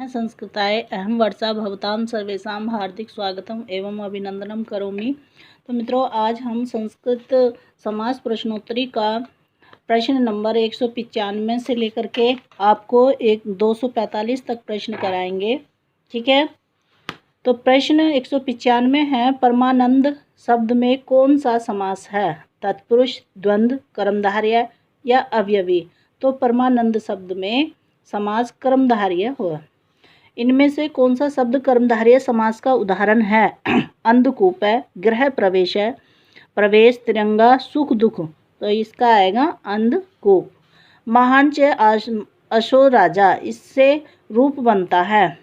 है संस्कृताय अहम वर्षा भवतां सर्वेषां हार्दिक स्वागतम एवं अभिनंदनम करोमि। तो मित्रों, आज हम संस्कृत समास प्रश्नोत्तरी का प्रश्न नंबर 195 से लेकर के आपको 245 तक प्रश्न कराएंगे। ठीक है, तो प्रश्न 195 है, परमानंद शब्द में कौन सा समास है? तत्पुरुष, द्वंद्व, कर्मधारय या अवयवी? तो परमानंद शब्द में समास कर्मधारय हुआ। इनमें से कौन सा शब्द कर्मधारय समास का उदाहरण है? अंधकूप है, गृह प्रवेश है, प्रवेश, तिरंगा, सुख दुख। तो इसका आएगा अंधकूप। महान च अशो राजा, इससे रूप बनता है।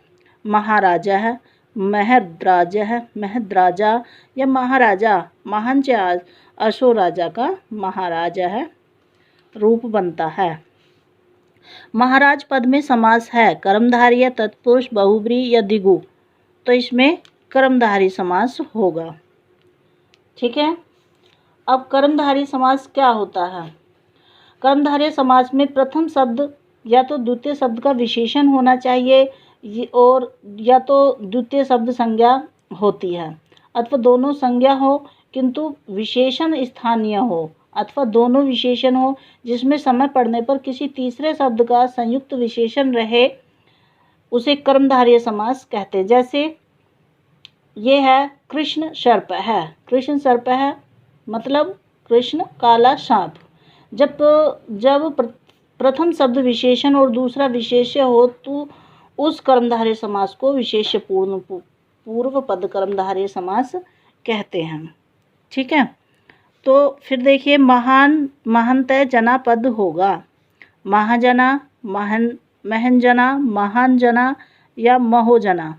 महाराजा है, महद्राजा है, महद्राजा या महाराजा। महान च अशो राजा का महाराजा है, रूप बनता है। महाराज पद में समास है कर्मधारय, तत्पुरुष, बहुब्रीहि या द्विगु। तो इसमें कर्मधारय समास होगा। ठीक है, अब कर्मधारय समास क्या होता है? कर्मधारय समास में प्रथम शब्द या तो द्वितीय शब्द का विशेषण होना चाहिए और या तो द्वितीय शब्द संज्ञा होती है, अथवा दोनों संज्ञा हो किंतु विशेषण स्थानीय हो, अथवा दोनों विशेषण हो जिसमें समय पड़ने पर किसी तीसरे शब्द का संयुक्त विशेषण रहे, उसे कर्मधारय समास कहते हैं। जैसे ये है, कृष्ण सर्प है। कृष्ण सर्प है मतलब कृष्ण काला सांप। जब प्रथम शब्द विशेषण और दूसरा विशेष्य हो तो उस कर्मधारय समास को विशेष्य पूर्व पद कर्मधारय समास कहते हैं। ठीक है, तो फिर देखिए, महान महंतय जना पद होगा। महाजना, महनजना, महान जना या महोजना।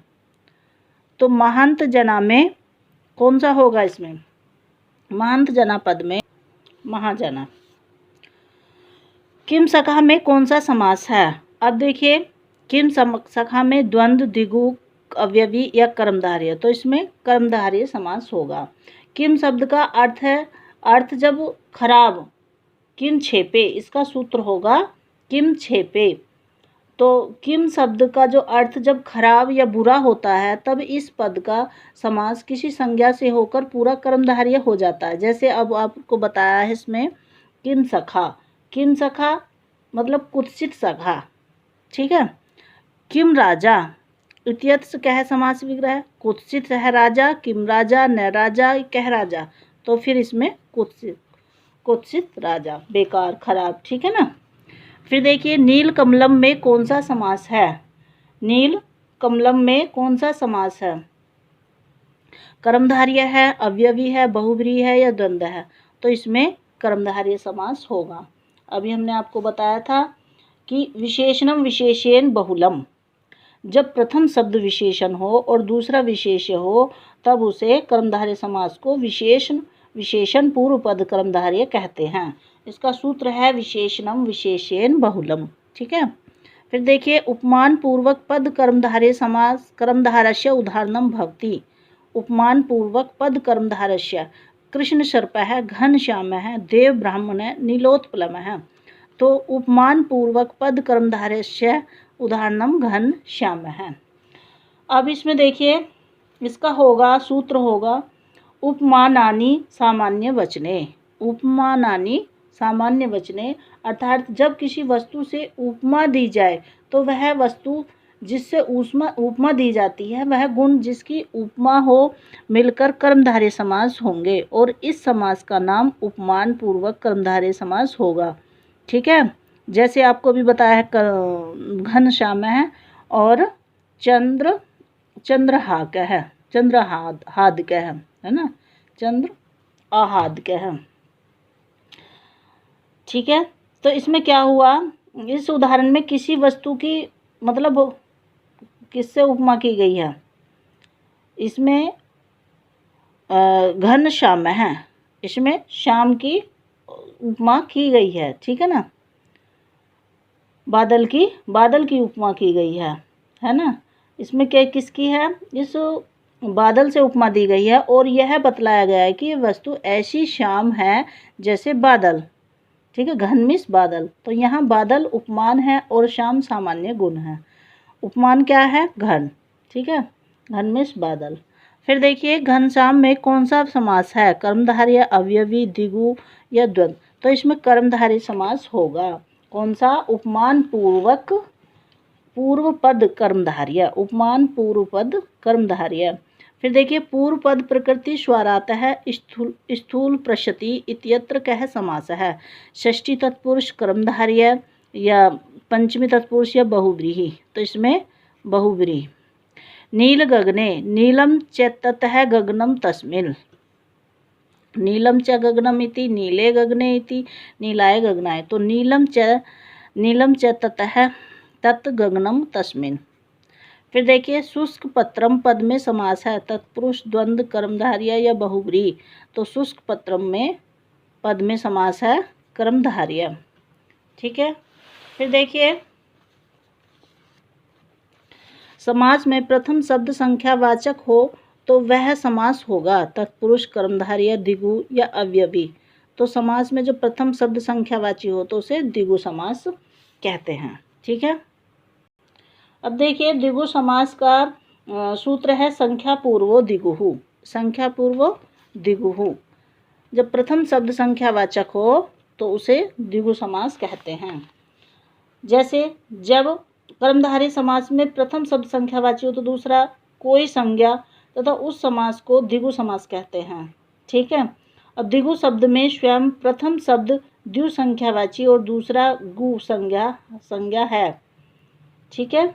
तो महंत जना में कौन सा होगा? इसमें महंत जना पद में महाजना। किम सखा में कौन सा समास है? अब देखिए, किम सखा में द्वंद्व, द्विगु, अवयवी या कर्मधारय। तो इसमें कर्मधारय समास होगा। किम शब्द का अर्थ जब खराब, किम छेपे, इसका सूत्र होगा किम छेपे। तो किम शब्द का जो अर्थ जब खराब या बुरा होता है तब इस पद का समास किसी संज्ञा से होकर पूरा कर्मधारय हो जाता है। जैसे अब आपको बताया है इसमें किम सखा। किम सखा मतलब कुत्सित सखा। ठीक है, किम राजा, इत्यर्थ कह समास विग्रह, कुत्सित है राजा, किम राजा, न राजा, कह राजा। तो फिर इसमें कुत्सित राजा, बेकार, खराब। ठीक है ना। फिर देखिए, नील कमलम में कौन सा समास है? नील कमलम में कौन सा समास है? कर्मधारय है, अवयवी है, बहुब्रीहि है या द्वंद्व है? तो इसमें कर्मधारय समास होगा। अभी हमने आपको बताया था कि विशेषणम विशेषेण बहुलम, जब प्रथम शब्द विशेषण हो और दूसरा विशेष्य हो तब उसे कर्मधारय समास को विशेषण पूर्व पद कर्मधारय कहते हैं। इसका सूत्र है विशेषणम विशेषेण बहुलम। ठीक है, फिर देखिए, उपमान पूर्वक पद कर्मधारय समास कर्मधारस्य उदाहरणम भवति। उपमान पूर्वक पद कर्मधारस्य, कृष्ण सर्प है, घन श्याम है, देव ब्राह्मण है, नीलोत्पलम है। तो उपमान पूर्वक पद कर्मधारस्य उदाहरणम घन श्याम है। अब इसमें देखिए, इसका होगा सूत्र होगा उपमानानि सामान्य वचने। उपमानानि सामान्य वचने अर्थात जब किसी वस्तु से उपमा दी जाए तो वह वस्तु जिससे उपमा दी जाती है वह गुण जिसकी उपमा हो मिलकर कर्मधारय समास होंगे और इस समास का नाम उपमान पूर्वक कर्मधारय समास होगा। ठीक है, जैसे आपको भी बताया है, घन श्याम है और चंद्रहाक है, चंद्रहाद है ना, चंद्र आहाद के है। ठीक है, तो इसमें क्या हुआ? इस उदाहरण में किसी वस्तु की मतलब किससे उपमा की गई है? इसमें घन श्याम है, इसमें श्याम की उपमा की गई है। ठीक है ना, बादल की उपमा की गई है ना। इसमें क्या किसकी है? इस बादल से उपमा दी गई है और यह बतलाया गया है कि ये वस्तु ऐसी श्याम है जैसे बादल। ठीक है, घनमिस बादल। तो यहाँ बादल उपमान है और श्याम सामान्य गुण है। उपमान क्या है? घन। ठीक है, घन मीन्स बादल। फिर देखिए घनश्याम में कौन सा समास है? कर्मधारय, अवयवी, द्विगु या द्वंद्व? तो इसमें कर्मधारय समास होगा। कौन सा? उपमान पूर्वक पूर्व पद कर्मधारय, उपमान पूर्व पद कर्मधारय। फिर देखिए पूर्व पद प्रकृति स्वरात है, स्थूल प्रशति इत्यत्र कह समास है? षष्ठी तत्पुरुष कर्मधारय या पंचमी तत्पुरुष या बहुव्रीहि? तो इसमें बहुव्रीहि। नील गगने, नीलम च ततः गगनम तस्मिन्, नीलम च गगनम इति, नीले गगने इति, नीलाय गगनाय। तो नीलम च ततः तत् गगनम तस्मिन्। फिर देखिए शुष्क पत्रम पद में समास है, तत्पुरुष, द्वंद्व, कर्मधारय या बहुव्रीहि? तो शुष्क पत्रम में पद में समास है कर्मधारय। ठीक है, फिर देखिए समास में प्रथम शब्द संख्यावाचक हो तो वह समास होगा तत्पुरुष, कर्मधारय, द्विगु या अवयवी? तो समास में जो प्रथम शब्द संख्यावाची हो तो उसे द्विगु समास कहते हैं। ठीक है, अब देखिए द्विगु समास का सूत्र है संख्या पूर्वो द्विगुहु, संख्या पूर्वो द्विगुहु। जब प्रथम शब्द संख्यावाचक हो तो उसे द्विगु समास कहते हैं। जैसे जब कर्मधारय समास में प्रथम शब्द संख्यावाची हो तो दूसरा कोई संज्ञा तथा उस समास को द्विगु समास कहते हैं। ठीक है, अब द्विगु शब्द में स्वयं प्रथम शब्द द्विसंख्यावाची और दूसरा गु संज्ञा है। ठीक है,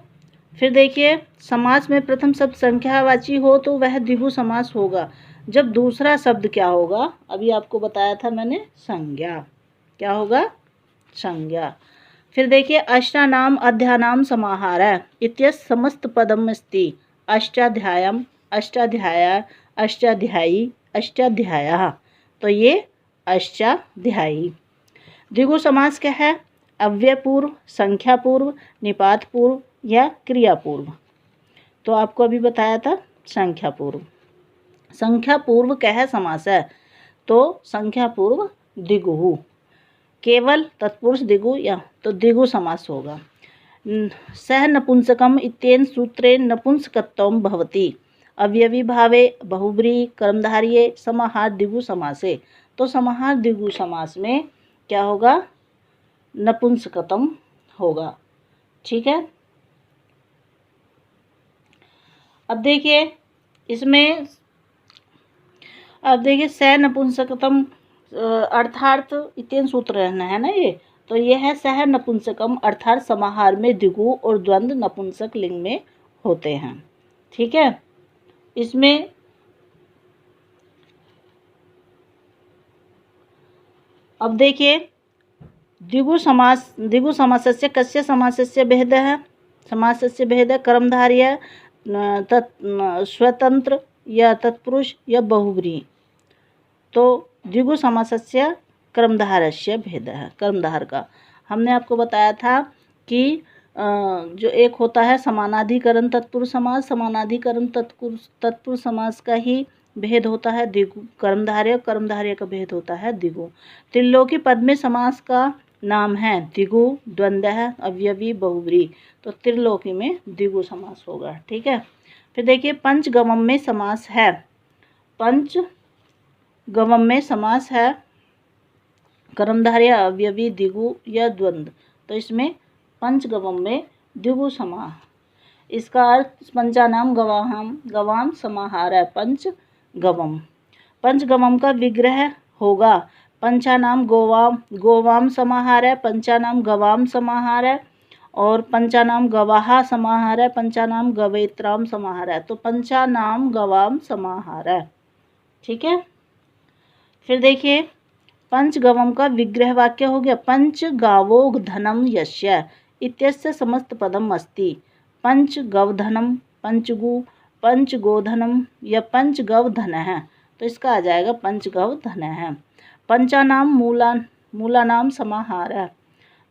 फिर देखिए समास में प्रथम शब्द संख्यावाची हो तो वह द्विगु समास होगा जब दूसरा शब्द क्या होगा? अभी आपको बताया था मैंने, संज्ञा। क्या होगा? संज्ञा। फिर देखिए अष्टानाम अध्यानाम समाहारः इत्यस्य समस्त पदम अस्ति अष्टाध्यायम, अष्टाध्यायः, अष्टाध्यायी, अष्टाध्यायः। तो ये अष्टाध्यायी। द्विगु समास क्या है? अव्ययपूर्व, संख्यापूर्व, निपातपूर्व या क्रियापूर्व? तो आपको अभी बताया था संख्यापूर्व। संख्यापूर्व क्या है समास है? तो संख्यापूर्व द्विगु, केवल तत्पुरुष द्विगु या तो द्विगु समास होगा। सह नपुंसकम इत्येन सूत्रेण नपुंसकत्वं भवति अवयवी भावे बहुव्रीहि कर्मधारये समाहार द्विगु समासे। तो समाहार द्विगु समास में क्या होगा? नपुंसकत्वं होगा। ठीक है, अब देखिए इसमें सह नपुंसकत्वं अर्थार्थ इत्येन सूत्र रहना है ना ये, तो ये है सह नपुंसकम अर्थात समाहार में द्विगु और द्वंद्व नपुंसक लिंग में होते हैं। ठीक है, इसमें अब देखिए द्विगु समासस्य कस्य समासस्य भेदः? समासस्य भेदः कर्मधारय, स्वतंत्र या तत्पुरुष या बहुव्रीहि? तो द्विगु समासस्य कर्मधारस्य भेदः, कर्मधार का हमने आपको बताया था कि जो एक होता है समानाधिकरण तत्पुरुष समास, समानाधिकरण तत्पुरुष समास का ही भेद होता है द्विगु, कर्मधारय का भेद होता है द्विगु। त्रिलोकी पद में समास का नाम है द्विगु, द्वंद्व, अवयवी, बहुव्रीहि। तो त्रिलोकी में द्विगु समास होगा। ठीक है, फिर देखिए पंचगमम में समास है, पंचगमम में समास है कर्मधारय, अवयवी, द्विगु या द्वंद्व? तो इसमें पंचगमम में द्विगु समास। इसका अर्थ पंचानाम गवाम समाहारः पंचगमम। पंचगमम का विग्रह होगा पंचानाम गोवाम समाहारः, पंचानाम गवाम समाहारः और पंचानाम गवाहा समाहारः, पंचानाम गवेत्राम समाहारः। तो पंचानाम गवाम समाहारः। ठीक है, फिर देखिए पंचगवम का विग्रह वाक्य हो गया पंच गावो धनम यस्य इत्यस्य समस्त पदम अस्ति पंचगवधनम, पंचगोधनम या पंचगवधन है। तो इसका आ जाएगा पंचगवधन है। पंचानाम मूलानाम समाहारः।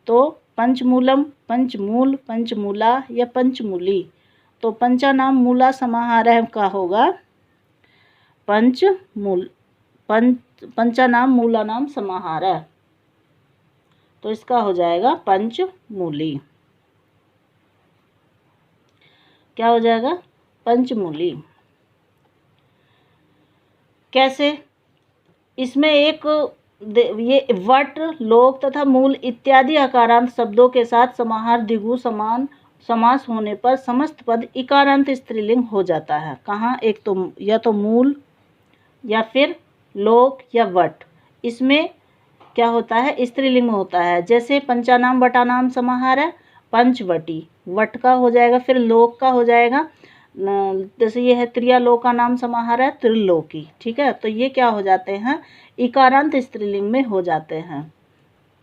तो पंचमूलम, पंचमूल, पंचमूला या पंचमूली? तो पंचानाम मूला समाहारः का होगा पंचानाम मूलानाम समाहारः। तो इसका हो जाएगा पंचमूली। क्या हो जाएगा? पंचमूली। कैसे? इसमें एक ये वट, लोक तथा मूल इत्यादि अकारांत शब्दों के साथ समाहार द्विगु समान समास होने पर समस्त पद इकारांत स्त्रीलिंग हो जाता है। कहाँ? एक तो या तो मूल या फिर लोक या वट, इसमें क्या होता है? स्त्रीलिंग होता है। जैसे पंचानाम वटानाम समाहार है, पंचवटी, वट का हो जाएगा, फिर लोक का हो जाएगा, जैसे ये है त्रियालोका नाम समाहार है, त्रिलोकी। ठीक है, तो ये क्या हो जाते हैं? इकारांत स्त्रीलिंग में हो जाते हैं।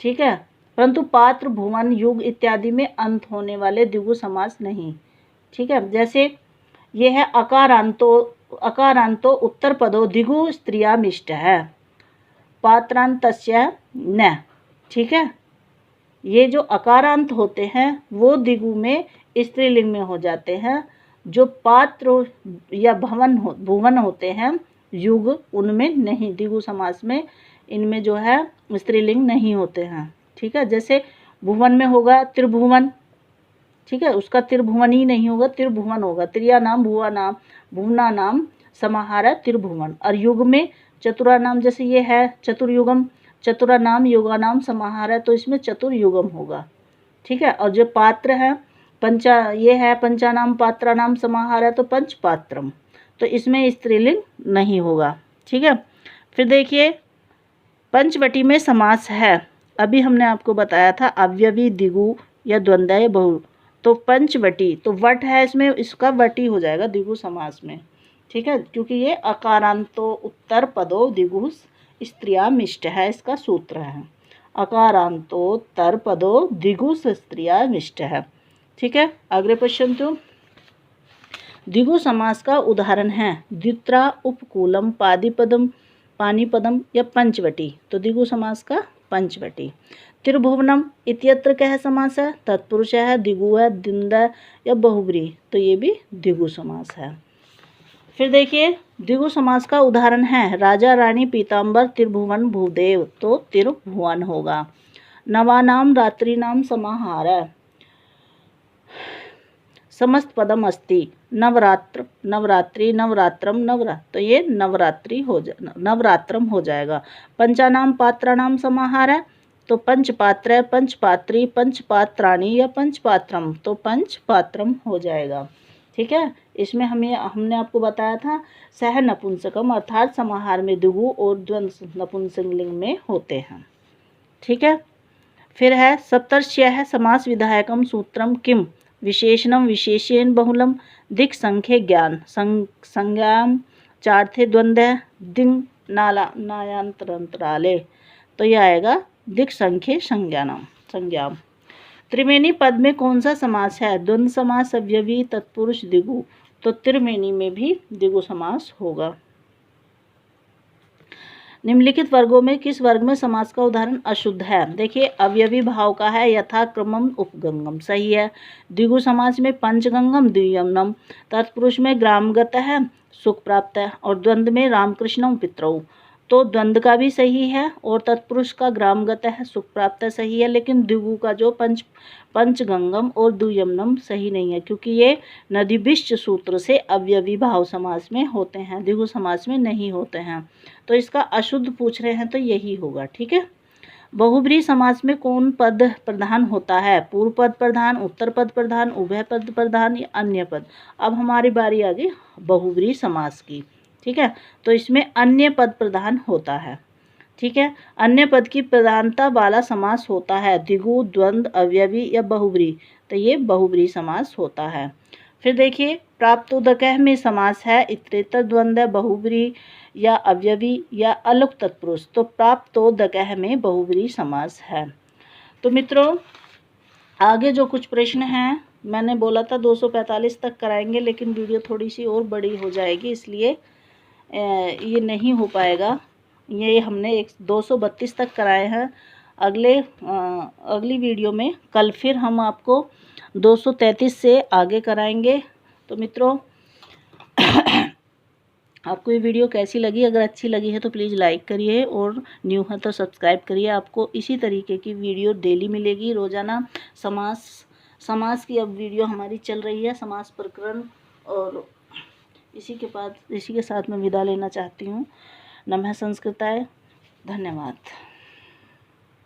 ठीक है, परंतु पात्र, भुवन, युग इत्यादि में अंत होने वाले द्विगु समास नहीं। ठीक है, जैसे ये है अकारांतो उत्तर पदो द्विगु स्त्रियामिष्ट है, पात्रांतस्य न। ठीक है, ये जो अकारांत होते हैं वो द्विगु में स्त्रीलिंग में हो जाते हैं। जो पात्र या भुवन होते हैं युग, उनमें नहीं, द्विगु समास में इनमें जो है स्त्रीलिंग नहीं होते हैं। ठीक है, जैसे भुवन में होगा त्रिभुवन। ठीक है, उसका त्रिभुवनी नहीं होगा, त्रिभुवन होगा। त्रिया नाम भुवना नाम समाहार है त्रिभुवन। और युग में चतुरा नाम, जैसे ये है चतुर्युगम, चतुरा नाम योगा नाम समाहार है, तो इसमें चतुर्युगम होगा। ठीक है, और जो पात्र है ये है पंचानाम पात्रा नाम समाहार है, तो पंचपात्रम, तो इसमें स्त्रीलिंग नहीं होगा। ठीक है, फिर देखिए पंचवटी में समास है, अभी हमने आपको बताया था अव्यवी द्विगु या द्वंद्व बहु, तो पंचवटी, तो वट है इसमें, इसका वटी हो जाएगा द्विगु समास में। ठीक है, क्योंकि ये अकारांतो उत्तर पदो द्विगु स्त्रियामिष्ट है, इसका सूत्र है अकारांतो उत्तर पदो द्विगु स्त्रियामिष्ट है। ठीक है, अगले क्वेश्चन तो द्विगु समास का उदाहरण है द्वित्रा, उपकूलम, पादीपदम, पानीपदम या पंचवटी, तो द्विगु समास का पंचवटी। त्रिभुवनम इत्यत्र क्या है समास है? तत्पुरुष है, द्विगु है, द्वंद्व या बहुब्री, तो ये भी द्विगु समास है। फिर देखिए द्विगु समास का उदाहरण है राजा, रानी, पीताम्बर, त्रिभुवन, भूदेव, तो त्रिभुवन होगा। नवानाम रात्रि नाम समाहार है, समस्त पदम अस्ति, नवरात्र, नवरात्रि, नवरात्रम, तो ये नवरात्रम हो जाएगा। पंचानाम पात्रानाम समाहार है, तो पंचपात्र, पंचपात्री, पंचपात्राणी या पंचपात्रम, तो पंचपात्रम हो जाएगा। ठीक है, इसमें हमने आपको बताया था सह नपुंसकम अर्थात समाहार में द्विगु और द्वंद्व नपुंसकलिंग में होते हैं। ठीक है, फिर है सप्तर्षय है समास विधायकम सूत्रम किम, विशेषणम विशेषेण बहुलम, दिक् संख्ये ज्ञान, संज्ञाम चार्थे द्वंद्व, दिंग नायांतराले, तो यह आएगा दिक् संख्ये संज्ञाम। त्रिमेनी पद में कौन सा समास है? द्वंद्व समास, अव्यवी, तत्पुरुष, द्विगु, तो त्रिमेनी में भी द्विगु समास होगा। निम्नलिखित वर्गों में किस वर्ग में समास का उदाहरण अशुद्ध है? देखिए अवयवी भाव का है यथा क्रमम उपगंगम, सही है। द्विगु समास में पंचगंगम द्वियमनम, तत्पुरुष में ग्रामगत है, सुख प्राप्त है, और द्वंद्व में रामकृष्णम पितरौ, तो द्वंद्व का भी सही है और तत्पुरुष का ग्रामगत है, सुख प्राप्त है, सही है। लेकिन द्विगु का जो पंचगंगम और द्वियमनम सही नहीं है, क्योंकि ये नदीभिश्च सूत्र से अवयवी भाव समास में होते हैं, द्विगु समास में नहीं होते हैं, तो इसका अशुद्ध पूछ रहे हैं तो यही होगा। ठीक है, बहुब्रीहि समास में कौन पद प्रधान होता है? पूर्व पद प्रधान, उत्तर पद प्रधान, उभय पद प्रधान या अन्य पद। अब हमारी बारी आ गई बहुब्रीहि समास की। ठीक है, तो इसमें अन्य पद प्रधान होता है। ठीक है, अन्य पद की प्रधानता वाला समास होता है द्विगु, द्वंद्व, अवयवी या बहुब्रीहि, तो ये बहुब्रीहि समास होता है। फिर देखिए प्राप्तोदकः में समास है इतरेतर, द्वंद्व, बहुब्रीहि या अवयवी या अलुक तत्पुरुष, तो प्राप्तोदकः में बहुब्रीहि समास है। तो मित्रों आगे जो कुछ प्रश्न हैं, मैंने बोला था 245 तक कराएंगे, लेकिन वीडियो थोड़ी सी और बड़ी हो जाएगी, इसलिए ये नहीं हो पाएगा। ये हमने 232 तक कराए हैं। अगली वीडियो में कल फिर हम आपको 233 से आगे कराएंगे। तो मित्रों आपको ये वीडियो कैसी लगी? अगर अच्छी लगी है तो प्लीज़ लाइक करिए और न्यू है तो सब्सक्राइब करिए। आपको इसी तरीके की वीडियो डेली मिलेगी, रोज़ाना समास समास की अब वीडियो हमारी चल रही है, समास प्रकरण, और इसी के साथ मैं विदा लेना चाहती हूँ। नमः संस्कृताय। धन्यवाद।